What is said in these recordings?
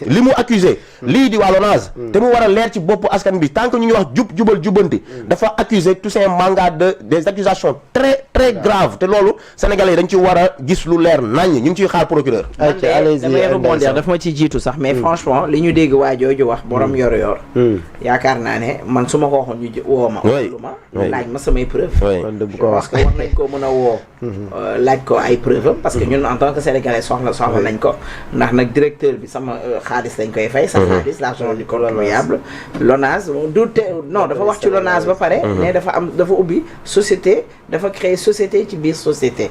li mu accusé lii di waa LONASE te mu war a leer ci bopp askan bi tant que ñu ngi wax jubal jubanti dafa accuser Toussaint Manga des accusations très très graves te loolu sénégalais yi dañ ci war a gis lu leer nañ ñu ngi ciy xaar procureur damay rebondir daf ma ci jiitu sax mais franchement li ñu dégg waa jooju wax borom yor yaakaar naa ne man su ma ko waxoon ñu woo ma lu ma laaj ma samay preuve parce que war nañ koo mën a woo laaj ko ay preuve parce que ñun en tant que sénégalais soxla nañ ko ndax nag directeur bi sama xaalis lañ koy fay sa xaalis l'argent du contribuable LONASE non dafa wax ci LONASE ba pare mais dafa ubbi société dafa créer société ci biir société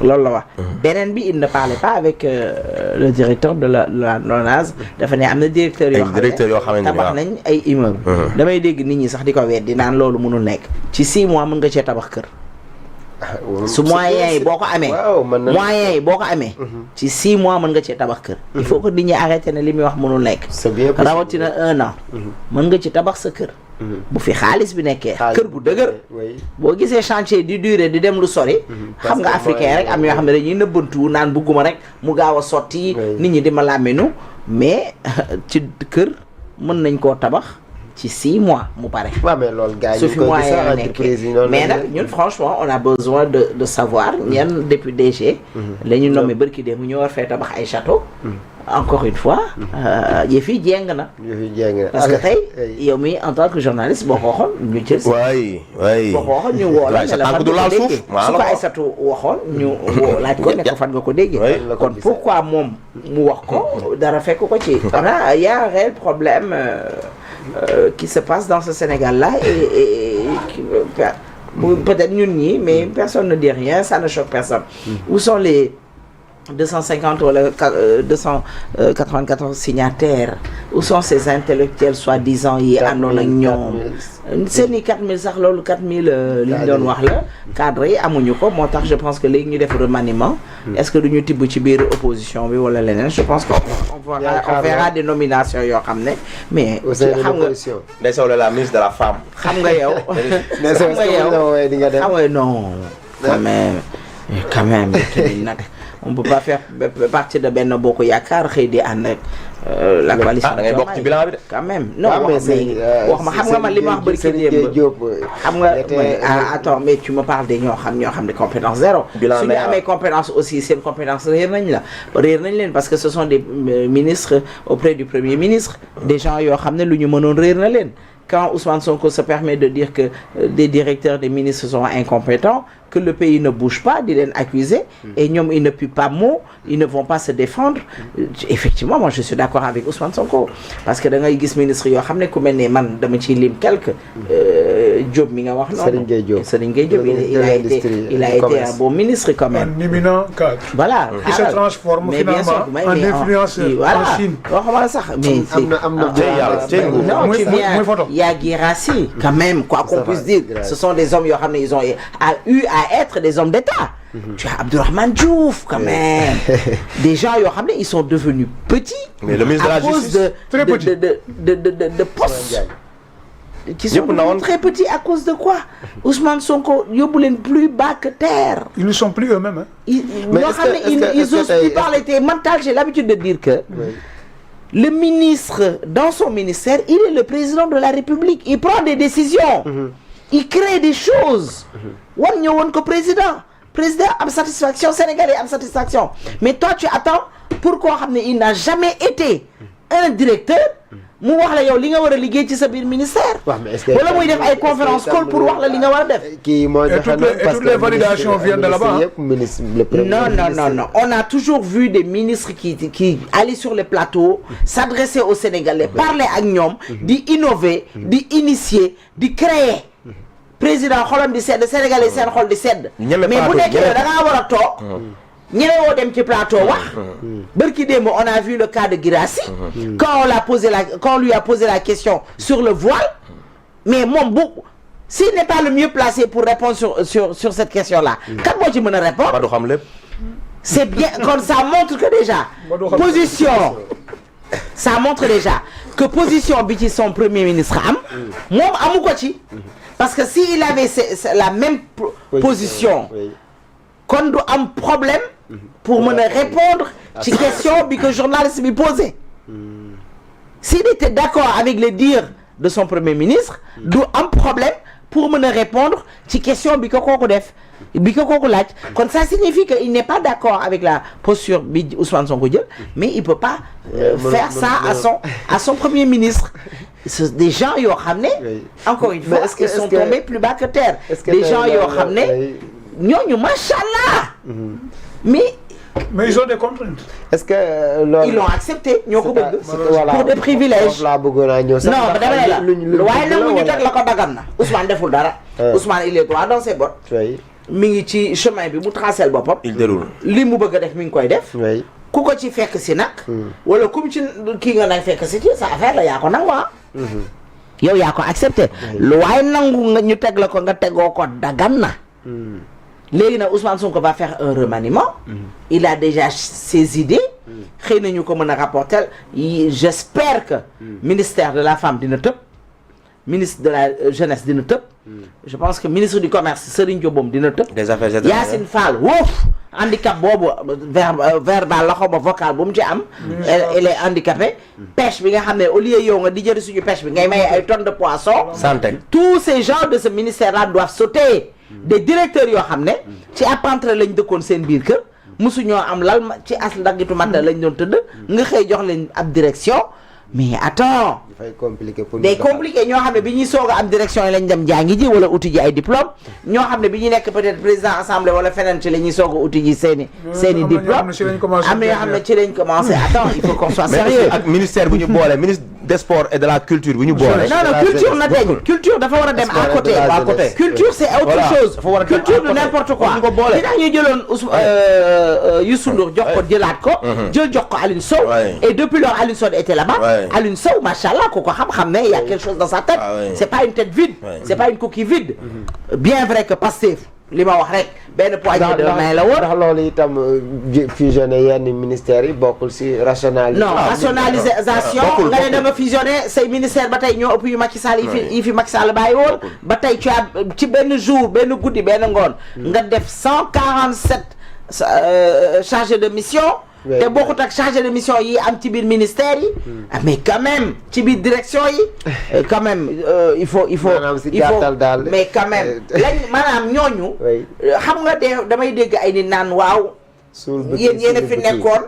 loolu la wax beneen bi il ne parlait pas avec le directeur de la LONASE dafa ne am na directeur yoo xam ne tabax nañ ay immeuble damay dégg nit ñi sax di ko weddi naan loolu mënul nekk ci 6 mois mën nga cee tabax kër su moyens yi boo ko amee ci 6 mois mën nga cee tabax kër il faut que nit ñi arrêté ne li muy wax mënul nekk rawatina 1 an mën nga ci tabax sa kër bu fi xaalis bi nekkee kër gu dëgër boo gisee chantier di durer di dem lu sori xam nga africain rek am yoo xam ne dañuy nëbbantu naan bugguma rek mu gaaw a sotti nit ñi di ma làmminu mais ci kër mën nañ koo tabax ci 6 mois mu pare su fi mois yi nekkee mais nag ñun franchement on a besoin de savoir ñenn depuis DG la ñu nommé bërki dee mu ñoo war fee tabax ay château encore une fois yëf yi jéng na parce que tey yow mi en tant que journaliste boo ko waxoon ñu jël si boo ko waxoon ñu woo la ne la fan nga ko déggee su ko Aïssatou waxoon ñu woo laaj ko ne ko fan nga ko déggee kon pourquoi moom mu wax ko dara fekk ko ci y a un réel problème qui se passe dans ce Sénégal-là et peut-être ñun ñi mais personne ne dit rien, ça ne choque personne. Où sont les 250 ou 294 signataires? Où sont ces intellectuels soi-disant yi àndoon ak ñoom? seeni 4000 sax loolu 4000 li ñu doon wax la cadre yi amuñu ko moo tax je pense que léegi ñu def remaniement. Est-ce que duñu tibb ci biir opposition bi wala leneen? Je pense que on verra des nominations yoo xam ne mais xam nga Ndeye Sow la ministre de la femme. xam nga yow xam nga non quand même nag on peut pas faire partie de Benno Bokk Yaakaar xëy di ànd ak la coalition. da ngay bokk ci bilan bi de. quand même non wax ma xam nga man li ma wax bëri ki démb xam nga attends mais tu me parles de ñoo xam ne compétence zéro. su ñu amee compétence aussi seen compétence réer nañ leen parce que ce sont des ministres auprès du premier ministre des gens yoo xam ne lu ñu mënoon réer na leen. Quand Ousmane Sonko se permet de dire que des directeurs, des ministres sont incompétents, que le pays ne bouge pas, d'y les accuser, et ñoom ils ne puent pas mot, ils ne vont pas se défendre. Effectivement, moi je suis d'accord avec Ousmane Sonko, parce que da ngay gis ministre yoo xam ne ku mel ne man dama ciy lim quelque Diop mi nga wax noonu. Serigne Gueye Diop il a été un bon ministre quand même. Un éminent cadre. Voilà. Qui se transforme finalement en influenceur en Chine. Waxuma sax mais non tu viens il y a Guirassy quand même quoi qu'on puisse dire. Ce sont des hommes yoo xam ne ils ont eu à être des hommes d'État. Tu as Abdourahmane Diouf quand même. Des gens yoo xam ne ils sont devenus petits. Mais le ministre de la Justice très petit de postes qui sont devenus très petits à cause de quoi? Ousmane Sonko yóbbu leen plus bas que terre. Ils ne sont plus eux-mêmes. Ils osent plus parler. Mental, j'ai l'habitude de dire que le ministre dans son ministère, il est le président de la République. Il prend des décisions. Il crée des choses. Wan ñëwoon ko président am satisfaction, sénégalais am satisfaction. Mais toi tu attends pour koo xam ne il n'a jamais été un directeur mu wax la yow li nga war a liggéey ci sa biir ministère. wala muy def ay conférence call pour wax la li nga war a def. Et toutes les validations viennent de là-bas. Non. On a toujours vu des ministres qui allaient sur les plateaux, s'adressaient aux Sénégalais, parler ak ñoom, di innover, di initier, di créer. Président xolam di sedd Sénégalais seen xol di sedd. mais bu nekkee da ngaa war a toog. ñemewoo dem ci plateau wax. Bërki démb on a vu le cas de Guirassy. Quand on lui a posé la question sur le voile. Mais moom s'il n'est pas le mieux placé pour répondre sur cette question-là. kan moo ci mën a répondre. Ba du xam lépp. C'est bien comme ça montre que déjà. Ça montre déjà que position bi ci son premier ministre am. moom amu ko ci. Parce que s'il avait la même position. kon du am problème pour mën a répondre ci question bi que journaliste bi posé S'il était d'accord avec les dires de son premier ministre, du am problème pour me répondre ci question bi ko kooku def bi ko kooku laaj kon ça signifie que il n'est pas d'accord avec la posture bi Ousmane Sonko jël mais il peut pas faire ça à son premier ministre. C'est des gens yoo xam ne encore une fois ils sont tombés plus bas que terre. Des gens yoo xam ne ñooñu machallah mais ils ont des contraintes. Est-ce que ils l'ont accepté ñoo ko bëgg pour des privilèges. laa bëggoon a ñëw sax non dama ne la waaye nag ñu teg la ko dagan na Ousmane deful dara. Ousmane il est droit dans ses bottes. mi ngi ci chemin bi mu tracé boppam. il déroule li mu bëgg a def mi ngi koy def. ku ko ci fekk si nag. wala kum ci kii nga nay fekk si ci sa affaire la yaa ko nangu yow yaa ko accepté. lu waaye nangu nga ñu teg la ko nga tegoo ko dagan na. léegi nag Ousmane Sonko va faire un remaniement. Il a déjà ses idées. xëy na ñu ko mën a rapporter j'espère que ministère de la femme dina tëb. ministre de la jeunesse dina tëb. je pense que ministre du commerce Serigne Diop dina tëb. des affaires étrangères Yacine Fall woof handicap boobu verbal la xaw ma vocal bu mu ci am. elle est handicapée. pêche bi nga xam ne au lieu yow nga di jëri suñu pêche bi ngay may ay tonnes de poisson. santé tous ces gens de ce ministère là doivent sauter. des directeurs yoo xam ne ci appentre lañ dëkkoon seen biir kër mosu ñoo am lal ci as ndaggitu matta lañ doon tëdd nga xëy jox leen ab direction mais attends dafay compliqué pour day compliqué ñoo xam ne bi ñuy soog a am direction yi lañ dem jàngi ji wala uti ji ay diplôme ñoo xam ne bi ñu nekk peut-être président assemblée wala feneen ci la ñuy soog a uti ji seeni diplôme am na yoo xam ne ci lañ commencé attends il faut qu'on soit sérieux ak ministère bu ñu boole ministre des sports et de la culture bu ñu boole. non culture na dañ culture dafa war a dem à côté culture c'est autre chose culture de n'importe quoi li tax ñu jëloon Youssou Ndour jox ko jëlaat ko jox ko Alioune Sow et depuis lors Alioune Sow était là-bas Alioune Sow machallah ko xam ne il y a quelque chose dans sa tête c'est pas une tête vide c'est pas une coquille vide bien vrai que Pastef li ma wax rek benn poignée de main la woon. ndax loolu itam fusionné yenn ministères yi bokkul si rationalisation. non rationalisation nga ne da nga fusionné say ministère ba tey ñoo ëpp yu Macky Sall yi fi Macky Sall bàyyi woon ba tey tu as ci benn jour benn guddi benn ngoon nga def 147 chargés de mission. te bokkut ak chargé de mission yi am ci biir ministère yi. mais quand même ci biir direction yi. quand même il faut mais quand même lañ maanaam ñooñu. xam nga damay dégg ay nit naan waaw. yéen a fi nekkoon.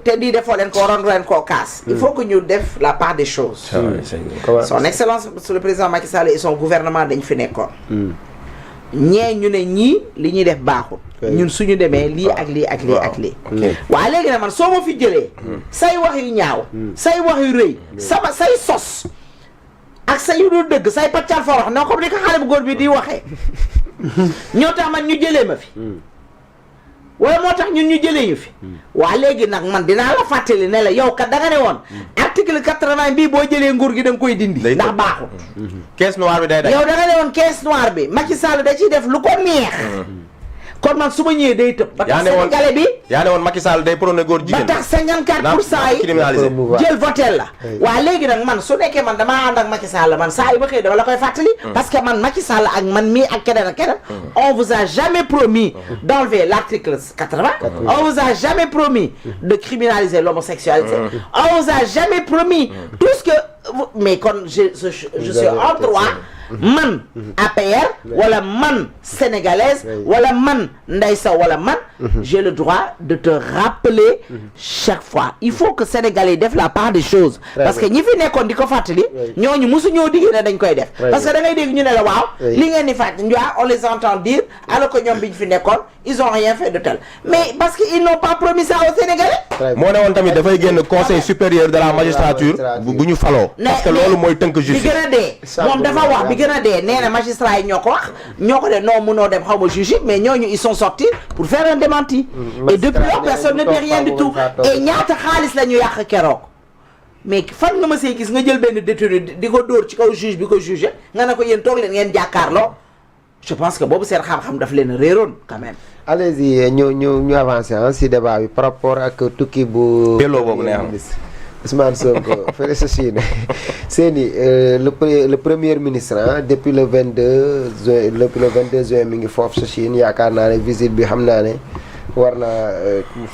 te di defoo leen ko waroon leen koo kaas. il faut que ñu def la part des choses. son excellence monsieur le président Macky Sall et son gouvernement dañ fi nekkoon. ñee ñu ne ñii li ñuy def baaxul. ñun suñu demee lii ak lii ak lii ak lii. waaye léegi nag man soo ma fi jëlee. say wax yu ñaaw. say wax yu rëy. say sos. ak say yu dul dëgg say pàccal fa wax non comme ni ko xale bu góor bi di waxee. ñoo tax man ñu jëlee ma fi. wala moo tax ñun ñu jëlee ñu fi. waa léegi nag man dinaa la fàttali ne la yow kat da nga ne woon. article 80 bii boo jëlee nguur gi da nga koy dindi. ndax baaxul. caisse noire bi day day. yow da nga ne woon caisse noire bi Macky Sall da ciy def lu ko neex. kon man su ma ñëwee day tëb. ba tax Sénégalais bi yaa ne woon Macky Sall day prôné góor jigéen. ba tax 54% yi jël votel la. waa léegi nag man su nekkee man damaa ànd ak Macky Sall man saa yu ma xëy dama la koy fàttali. parce que man Macky Sall ak man mii ak keneen ak keneen. on vous a jamais promis d'enlever l'article 80. on vous a jamais promis de criminaliser l'homosexualité. on vous a jamais promis tout ce que mais kon je suis en droit. man APR wala man sénégalaise wala man Ndeye Sow wala man j'ai le droit de te rappeler chaque fois il faut que sénégalais def la part des choses parce que ñi fi nekkoon di ko fàttali ñooñu mosu ñoo diggée ne dañ koy def parce que da ngay dégg ñu ne la waaw li ngeen di fàttali on les entend dire alors que ñoom bi ñu fi nekkoon ils ont rien fait de tel mais parce que ils n'ont pas promis ça aux Sénégalais. moo ne woon tamit dafay génn conseil supérieur de la magistrature bu ñu faloo parce que loolu mooy tënk justice bi gën a dee moom dafa wax bi gën a dee nee na magistrat yi ñoo ko wax ñoo ko de non mënoo dem xaw ma juge mais ñooñu ils sont sortis pour faire un démenti et depuis lors personne ne dit rien du tout et ñaata xaalis la ñu yàq keroog mais fan nga ma see gis nga jël benn détenu di ko dóor ci kaw juge bi ko jugé nga ne ko yéen toog leen ngeen jàkkaarloo je pense que boobu seen xam-xam daf leen réeroon quand même. allez-y ñu avancé si débat bi par rapport ak tukki bu. delloo boobu neex Ousmane Sonko fële sa Chine seeni le premier ministre depuis le 22 juin depuis le 22 juin mi ngi foofu sa Chine yaakaar naa ne visite bi xam naa ne war na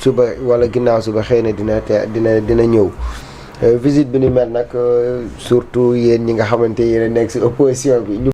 suba wala ginnaaw suba xëy na dina ñëw visite bi ni mel nag surtout yéen ñi nga xamante yéen a nekk si opposition bi